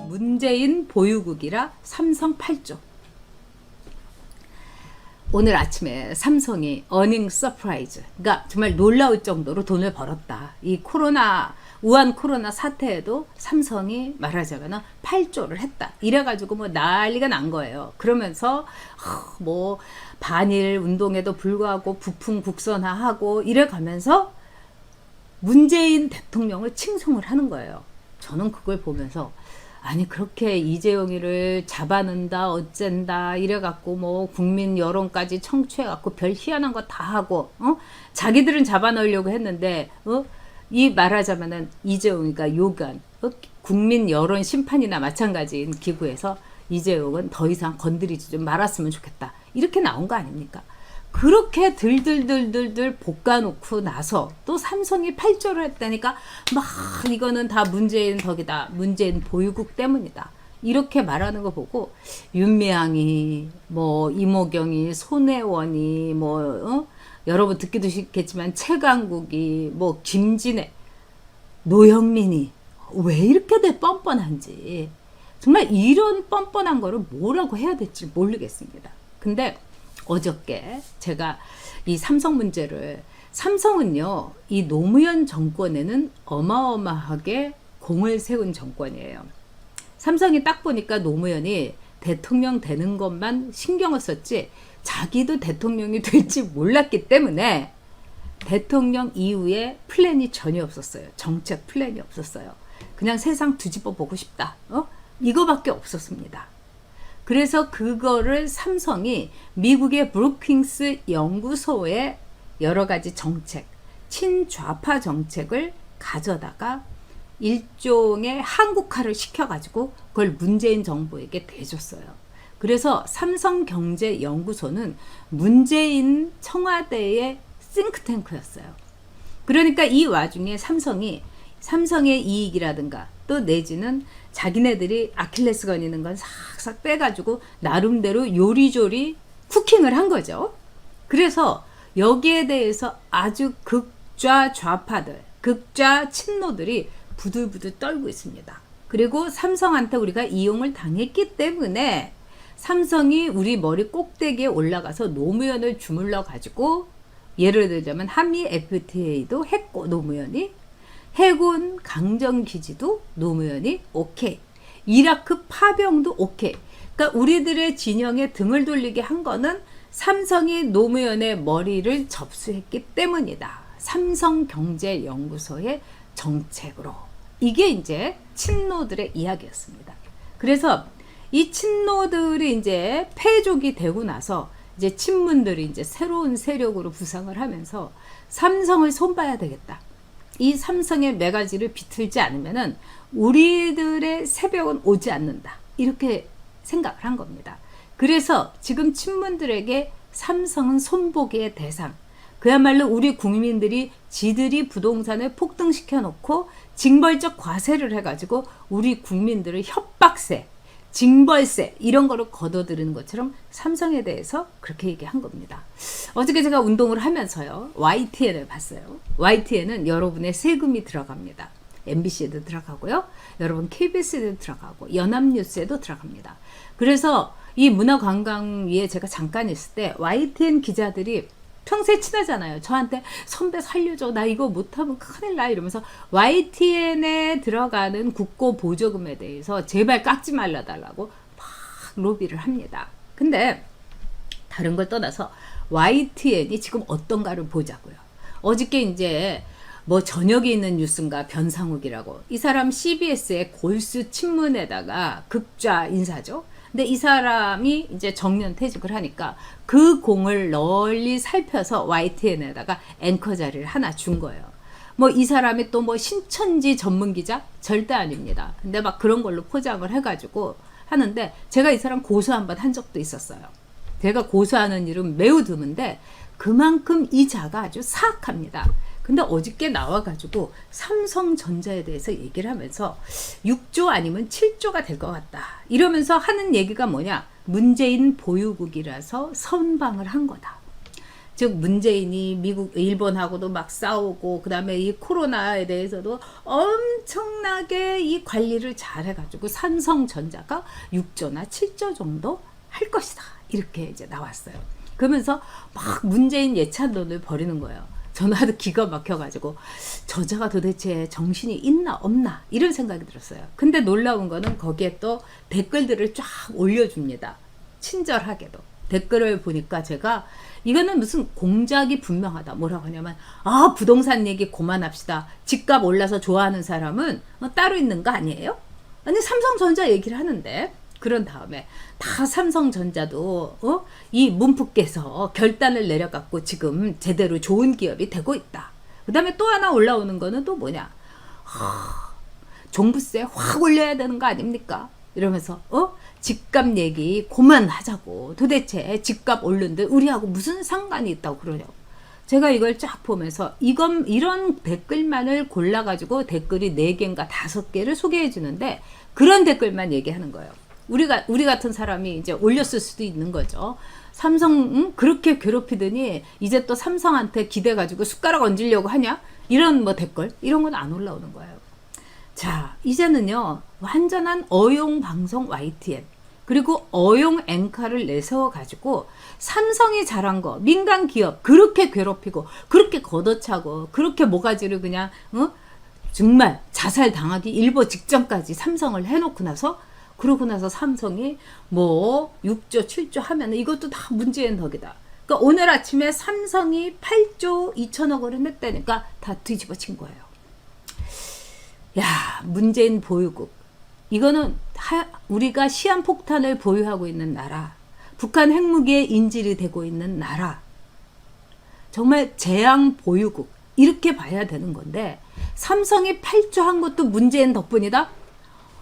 문재인 보유국이라 삼성 8조. 오늘 아침에 삼성이 어닝 서프라이즈, 그러니까 정말 놀라울 정도로 돈을 벌었다. 이 우한 코로나 사태에도 삼성이 말하자면 8조를 했다. 이래가지고 뭐 난리가 난 거예요. 그러면서 뭐 반일 운동에도 불구하고 부풍 국선화하고 이래가면서 문재인 대통령을 칭송을 하는 거예요. 저는 그걸 보면서 아니 그렇게 이재용이를 잡아낸다 어쩐다 이래갖고 뭐 국민 여론까지 청취해갖고 별 희한한 거 다 하고 자기들은 잡아넣으려고 했는데 이 말하자면은 이재용이가 요구한 국민 여론 심판이나 마찬가지인 기구에서 이재용은 더 이상 건드리지 좀 말았으면 좋겠다 이렇게 나온 거 아닙니까? 그렇게 들들들들들 볶아놓고 나서 또 삼성이 8조를 했다니까 막 이거는 다 문재인 덕이다. 문재인 보유국 때문이다. 이렇게 말하는 거 보고 윤미향이 뭐 이모경이 손혜원이 뭐 여러분 듣기도 쉽겠지만 최강국이 뭐 김진애 노영민이 왜 이렇게 뻔뻔한지 정말 이런 뻔뻔한 거를 뭐라고 해야 될지 모르겠습니다. 근데 어저께 제가 이 삼성 문제를 삼성은요 이 노무현 정권에는 어마어마하게 공을 세운 정권이에요. 삼성이 딱 보니까 노무현이 대통령 되는 것만 신경을 썼지 자기도 대통령이 될지 몰랐기 때문에 대통령 이후에 플랜이 전혀 없었어요. 정책 플랜이 없었어요. 그냥 세상 뒤집어 보고 싶다. 이거밖에 없었습니다. 그래서 그거를 삼성이 미국의 브루킹스 연구소의 여러 가지 정책, 친좌파 정책을 가져다가 일종의 한국화를 시켜가지고 그걸 문재인 정부에게 대줬어요. 그래서 삼성경제연구소는 문재인 청와대의 싱크탱크였어요. 그러니까 이 와중에 삼성의 이익이라든가 또 내지는 자기네들이 아킬레스건 있는 건 싹싹 빼가지고 나름대로 요리조리 쿠킹을 한 거죠. 그래서 여기에 대해서 아주 극좌 좌파들, 극좌 친노들이 부들부들 떨고 있습니다. 그리고 삼성한테 우리가 이용을 당했기 때문에 삼성이 우리 머리 꼭대기에 올라가서 노무현을 주물러 가지고 예를 들자면 한미 FTA도 했고 노무현이 해군 강정기지도 노무현이 오케이. 이라크 파병도 오케이. 그러니까 우리들의 진영에 등을 돌리게 한 거는 삼성이 노무현의 머리를 접수했기 때문이다. 삼성경제연구소의 정책으로. 이게 이제 친노들의 이야기였습니다. 그래서 이 친노들이 이제 패족이 되고 나서 이제 친문들이 이제 새로운 세력으로 부상을 하면서 삼성을 손봐야 되겠다. 이 삼성의 매가지를 비틀지 않으면은 우리들의 새벽은 오지 않는다. 이렇게 생각을 한 겁니다. 그래서 지금 친문들에게 삼성은 손보기의 대상. 그야말로 우리 국민들이 지들이 부동산을 폭등시켜 놓고 징벌적 과세를 해가지고 우리 국민들을 협박세, 징벌세 이런 거를 걷어들이는 것처럼 삼성에 대해서 그렇게 얘기한 겁니다. 어저께 제가 운동을 하면서요. YTN을 봤어요. YTN은 여러분의 세금이 들어갑니다. MBC에도 들어가고요. 여러분 KBS에도 들어가고 연합뉴스에도 들어갑니다. 그래서 이 문화관광위에 제가 잠깐 있을 때 YTN 기자들이 평소에 친하잖아요. 저한테 선배 살려줘. 나 이거 못하면 큰일 나. 이러면서 YTN에 들어가는 국고 보조금에 대해서 제발 깎지 말라달라고 막 로비를 합니다. 근데 다른 걸 떠나서 YTN이 지금 어떤가를 보자고요. 어저께 이제 뭐 저녁에 있는 뉴스인가 변상욱이라고 이 사람 CBS의 골수 친문에다가 극좌 인사죠. 근데 이 사람이 이제 정년 퇴직을 하니까 그 공을 널리 살펴서 YTN에다가 앵커 자리를 하나 준 거예요. 뭐 이 사람이 또 뭐 신천지 전문 기자? 절대 아닙니다. 근데 막 그런 걸로 포장을 해가지고 하는데 제가 이 사람 고소 한번 한 적도 있었어요. 제가 고소하는 일은 매우 드문데 그만큼 이 자가 아주 사악합니다. 근데 어저께 나와가지고 삼성전자에 대해서 얘기를 하면서 6조 아니면 7조가 될 것 같다. 이러면서 하는 얘기가 뭐냐? 문재인 보유국이라서 선방을 한 거다. 즉 문재인이 미국 일본하고도 막 싸우고 그다음에 이 코로나에 대해서도 엄청나게 이 관리를 잘 해가지고 삼성전자가 6조나 7조 정도 할 것이다 이렇게 이제 나왔어요. 그러면서 막 문재인 예찬론을 벌이는 거예요. 저는 아주 기가 막혀가지고 저자가 도대체 정신이 있나 없나 이런 생각이 들었어요. 근데 놀라운 거는 거기에 또 댓글들을 쫙 올려줍니다. 친절하게도 댓글을 보니까 제가 이거는 무슨 공작이 분명하다. 뭐라고 하냐면 부동산 얘기 그만합시다. 집값 올라서 좋아하는 사람은 따로 있는 거 아니에요? 아니 삼성전자 얘기를 하는데 그런 다음에 다 삼성전자도 이 문프께서 결단을 내려갖고 지금 제대로 좋은 기업이 되고 있다. 그 다음에 또 하나 올라오는 거는 또 뭐냐. 종부세 확 올려야 되는 거 아닙니까? 이러면서 집값 얘기 그만하자고. 도대체 집값 오른데 우리하고 무슨 상관이 있다고 그러냐고. 제가 이걸 쫙 보면서 이런 댓글만을 골라가지고 댓글이 4개인가 5개를 소개해 주는데 그런 댓글만 얘기하는 거예요. 우리 같은 사람이 이제 올렸을 수도 있는 거죠. 삼성 그렇게 괴롭히더니 이제 또 삼성한테 기대가지고 숟가락 얹으려고 하냐? 이런 뭐 댓글 이런 건 안 올라오는 거예요. 자, 이제는요 완전한 어용 방송 YTN 그리고 어용 앵커를 내세워 가지고 삼성이 잘한 거 민간 기업 그렇게 괴롭히고 그렇게 걷어차고 그렇게 모가지를 그냥 정말 자살 당하기 일보 직전까지 삼성을 해놓고 나서 그러고 나서 삼성이 뭐 6조 7조 하면 이것도 다 문재인 덕이다. 그러니까 오늘 아침에 삼성이 8조 2천억 원을 냈다니까 다 뒤집어진 거예요. 야, 문재인 보유국. 이거는 우리가 시한폭탄을 보유하고 있는 나라. 북한 핵무기에 인질이 되고 있는 나라. 정말 재앙 보유국. 이렇게 봐야 되는 건데 삼성이 8조 한 것도 문재인 덕분이다?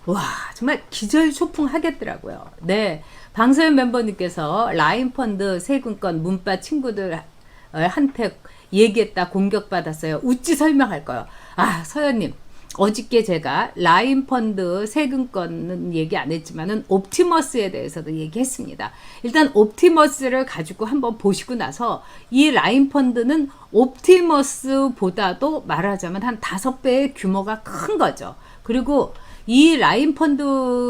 와, 정말 기절초풍 하겠더라고요. 네. 방소연 멤버님께서 라인펀드 세금권 문바 친구들한테 얘기했다 공격받았어요. 우찌 설명할 거요. 서연님. 어저께 제가 라인펀드 세금권은 얘기 안 했지만은 옵티머스에 대해서도 얘기했습니다. 일단 옵티머스를 가지고 한번 보시고 나서 이 라인펀드는 옵티머스보다도 말하자면 한 5배의 규모가 큰 거죠. 그리고 이 라인펀드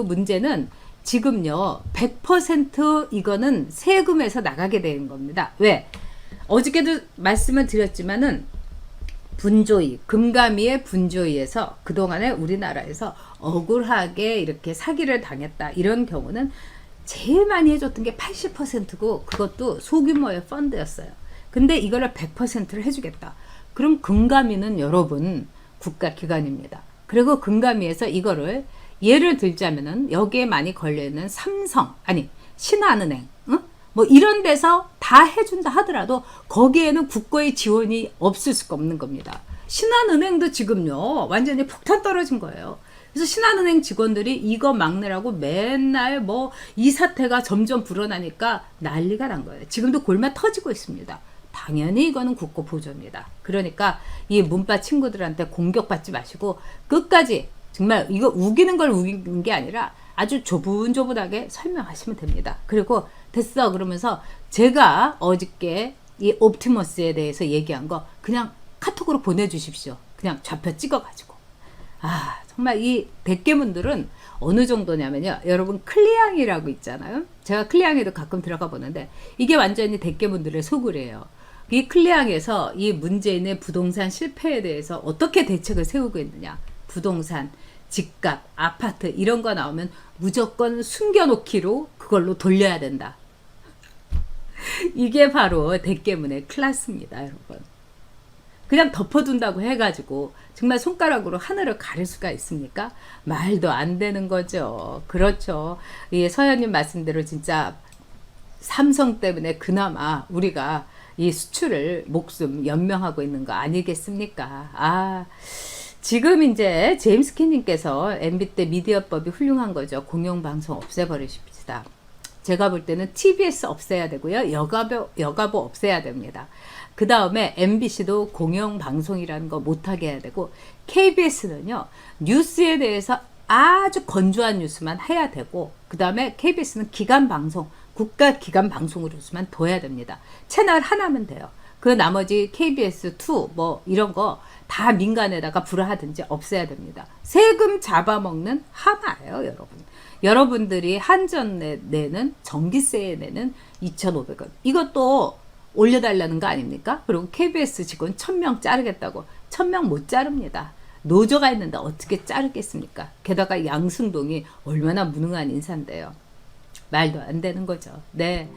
문제는 지금요 100% 이거는 세금에서 나가게 되는 겁니다. 왜? 어저께도 말씀을 드렸지만은 분조위, 금감위의 분조위에서 그동안에 우리나라에서 억울하게 이렇게 사기를 당했다. 이런 경우는 제일 많이 해줬던 게 80%고 그것도 소규모의 펀드였어요. 근데 이거를 100%를 해주겠다. 그럼 금감위는 여러분 국가기관입니다. 그리고 금감위에서 이거를 예를 들자면은 여기에 많이 걸려있는 삼성, 아니 신한은행, 뭐 이런 데서 다 해준다 하더라도 거기에는 국고의 지원이 없을 수가 없는 겁니다. 신한은행도 지금요 완전히 폭탄 떨어진 거예요. 그래서 신한은행 직원들이 이거 막느라고 맨날 뭐 이 사태가 점점 불어나니까 난리가 난 거예요. 지금도 골마 터지고 있습니다. 당연히 이거는 국고 보조입니다. 그러니까 이 문바 친구들한테 공격받지 마시고 끝까지 정말 이거 우기는 걸 우기는 게 아니라 아주 조분조분하게 설명하시면 됩니다. 그리고 됐어 그러면서 제가 어저께 이 옵티머스에 대해서 얘기한 거 그냥 카톡으로 보내주십시오. 그냥 좌표 찍어가지고. 정말 이 백개문들은 어느 정도냐면요. 여러분 클리앙이라고 있잖아요. 제가 클리앙에도 가끔 들어가 보는데 이게 완전히 백개문들의 소굴이에요. 이 클리앙에서 이 문재인의 부동산 실패에 대해서 어떻게 대책을 세우고 있느냐. 부동산, 집값, 아파트 이런 거 나오면 무조건 숨겨놓기로 그걸로 돌려야 된다. 이게 바로 대깨문의 클래스입니다, 여러분. 그냥 덮어둔다고 해가지고 정말 손가락으로 하늘을 가릴 수가 있습니까? 말도 안 되는 거죠. 그렇죠. 이 서현님 말씀대로 진짜 삼성 때문에 그나마 우리가 이 수출을 목숨 연명하고 있는 거 아니겠습니까? 지금 이제 제임스 킨님께서 MB 때 미디어법이 훌륭한 거죠. 공영방송 없애버리십시다. 제가 볼 때는 TBS 없애야 되고요. 여가부 없애야 됩니다. 그 다음에 MBC도 공영방송이라는 거 못하게 해야 되고 KBS는요. 뉴스에 대해서 아주 건조한 뉴스만 해야 되고 그 다음에 KBS는 기간방송 국가기관 방송으로서만 둬야 됩니다. 채널 하나면 돼요. 그 나머지 KBS2 뭐 이런 거 다 민간에다가 불화하든지 없애야 됩니다. 세금 잡아먹는 하마예요, 여러분. 여러분들이 한전에 내는 전기세에 내는 2,500원 이것도 올려달라는 거 아닙니까? 그리고 KBS 직원 1,000명 자르겠다고 1,000명 못 자릅니다. 노조가 있는데 어떻게 자르겠습니까? 게다가 양승동이 얼마나 무능한 인사인데요. 말도 안 되는 거죠. 네.